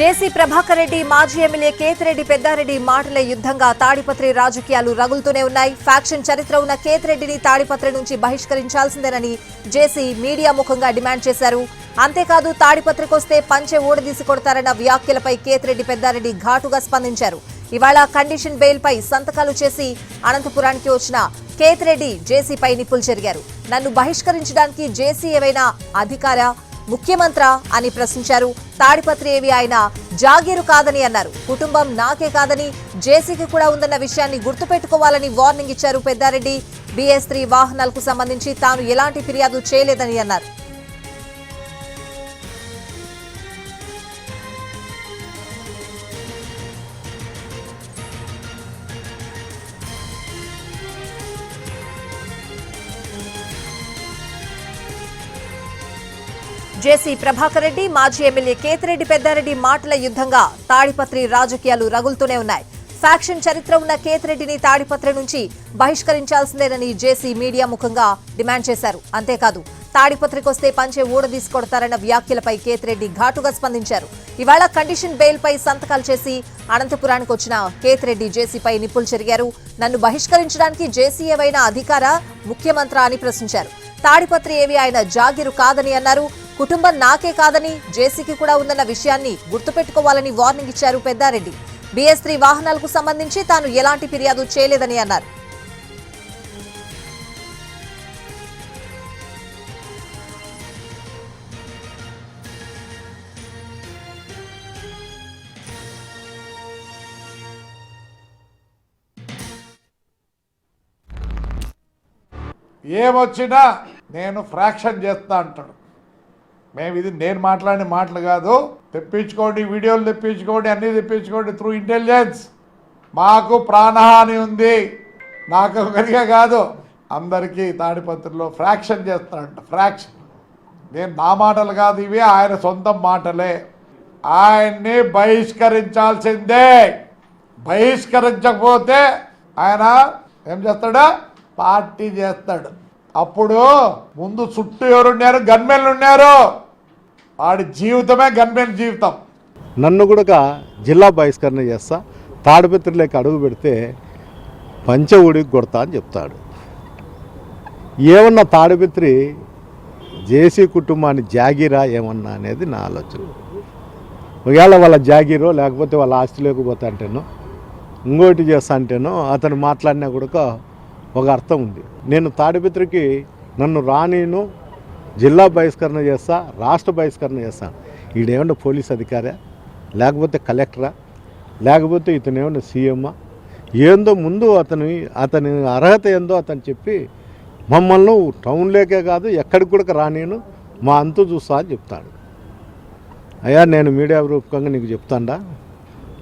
జేసీ ప్రభాకర్ రెడ్డి మాజీ ఎమ్మెల్యే కేతిరెడ్డి పెద్దారెడ్డి మాటల యుద్ధంగా తాడిపత్రి రాజకీయాలు రగులుతూనే ఉన్నాయి. ఫ్యాక్షన్ చరిత్ర ఉన్న కేతిరెడ్డిని తాడిపత్రి నుంచి బహిష్కరించాల్సిందేనని జేసీ మీడియా ముఖంగా డిమాండ్ చేశారు. అంతేకాదు తాడిపత్రికొస్తే పంచె ఊడదీసి కొడతారన్న వ్యాఖ్యలపై కేతిరెడ్డి పెద్దారెడ్డి ఘాటుగా స్పందించారు. ఇవాళ కండిషన్ బెయిల్ పై సంతకాలు చేసి అనంతపురానికి వచ్చిన కేతిరెడ్డి జేసీపై నిప్పులు చెరిగారు. నన్ను బహిష్కరించడానికి జేసీ ఏవైనా అధికార ముఖ్యమంత్రా అని ప్రశ్నించారు. తాడిపత్రి ఏవి ఆయన జాగీరు కాదని అన్నారు. కుటుంబం నాకే కాదని జేసీకి కూడా ఉందన్న విషయాన్ని గుర్తుపెట్టుకోవాలని వార్నింగ్ ఇచ్చారు పెద్దారెడ్డి. BS3 వాహనాలకు సంబంధించి తాను ఎలాంటి ఫిర్యాదు చేయలేదని అన్నారు. జేసీ ప్రభాకర్ రెడ్డి మాజీ ఎమ్మెల్యే కేతిరెడ్డి పెద్దారెడ్డి మాటల యుద్ధంగా తాడిపత్రి రాజకీయాలు రగులుతూనే ఉన్నాయి. ఫ్యాక్షన్ చరిత్ర ఉన్న కేతిరెడ్డిని తాడిపత్రి నుంచి బహిష్కరించాల్సిందేనని జేసీ మీడియా ముఖంగా డిమాండ్ చేశారు. అంతేకాదు తాడిపత్రికొస్తే పంచె ఊడదీసి కొడతారన్న వ్యాఖ్యలపై కేతిరెడ్డి ఘాటుగా స్పందించారు. ఇవాళ కండిషన్ బెయిల్ పై సంతకాలు చేసి అనంతపురానికి వచ్చిన కేతిరెడ్డి జేసీపై నిప్పులు చెరిగారు. నన్ను బహిష్కరించడానికి జేసీ ఏవైనా అధికార ముఖ్యమంత్రా అని ప్రశ్నించారు. తాడిపత్రి ఏవి ఆయన జాగీరు కాదని అన్నారు. కుటుంబం నాకే కాదని జేసీకి కూడా ఉందన్న విషయాన్ని గుర్తుపెట్టుకోవాలని వార్నింగ్ ఇచ్చారు పెద్దారెడ్డి. BS3 వాహనాలకు సంబంధించి తాను ఎలాంటి ఫిర్యాదు చేయలేదని అన్నారు. ఏమొచ్చినా నేను ఫ్రాక్షన్ చేస్తా అంటాడు. ఇది నేను మాట్లాడిన మాటలు కాదు. తెప్పించుకోండి, వీడియోలు తెప్పించుకోండి, అన్నీ తెప్పించుకోండి త్రూ ఇంటెలిజెన్స్. మాకు ప్రాణహాని ఉంది, నాకు ఒకరిగా కాదు అందరికీ. తాడిపత్రిలో ఫ్రాక్షన్ చేస్తాడంట. ఫ్రాక్షన్ నేను నా మాటలు కాదు, ఇవి ఆయన సొంత మాటలే. ఆయన్ని బహిష్కరించాల్సిందే. బహిష్కరించకపోతే ఆయన ఏం చేస్తాడా, పార్టీ చేస్తాడు. అప్పుడు ముందు చుట్టూ ఎవరున్నారు, గన్మెన్లు ఉన్నారు. వాడి జీవితమే గన్మెన్ జీవితం. నన్ను కూడా జిల్లా బహిష్కరణ చేస్తా, తాడిపత్రిలోకి అడుగు పెడితే పంచె ఊడికి కొడతా అని చెప్తాడు. ఏమన్నా తాడిపత్రి జేసీ కుటుంబాన్ని జాగీరా ఏమన్నా అనేది నా ఆలోచన. ఒకవేళ వాళ్ళ జాగీరో లేకపోతే వాళ్ళ ఆస్తి లేకపోతే అంటేనో ఇంకోటి చేస్తా అంటేనో అతను మాట్లాడినా కూడా ఒక అర్థం ఉంది. నేను తాడిపత్రికి నన్ను రానీను, జిల్లా బహిష్కరణ చేస్తా, రాష్ట్ర బహిష్కరణ చేస్తాను. ఈడేమన్నా పోలీస్ అధికారా, లేకపోతే కలెక్టరా, లేకపోతే ఇతను ఏమన్నా సీఎమ్మా, ఏందో ముందు అతని అర్హత ఏందో అతను చెప్పి మమ్మల్ని టౌన్లోకే కాదు ఎక్కడికి కూడా రానీను, మా అంతు చూస్తా అని చెప్తాడు. అయ్యా నేను మీడియా రూపకంగా నీకు చెప్తాండా,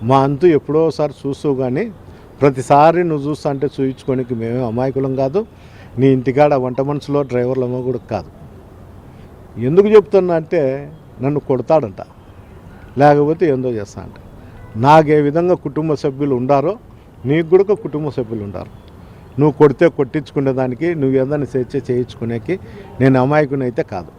మా అంతు ఎప్పుడోసారి చూస్తూ కానీ ప్రతిసారి నువ్వు చూస్తా అంటే చూయించుకోనికి మేమే అమాయకులం కాదు. నీ ఇంటికాడ వంట మనుషులో డ్రైవర్లమో కూడా కాదు. ఎందుకు చెప్తున్నా అంటే నన్ను కొడతాడంట, లేకపోతే ఏందో చేస్తా అంట. నాకు ఏ విధంగా కుటుంబ సభ్యులు ఉండారో నీకు కూడా కుటుంబ సభ్యులు ఉండారు. నువ్వు కొడితే కొట్టించుకునేదానికి, నువ్వు ఏదైనా చేయించుకునేకి నేను అమాయకునైతే కాదు.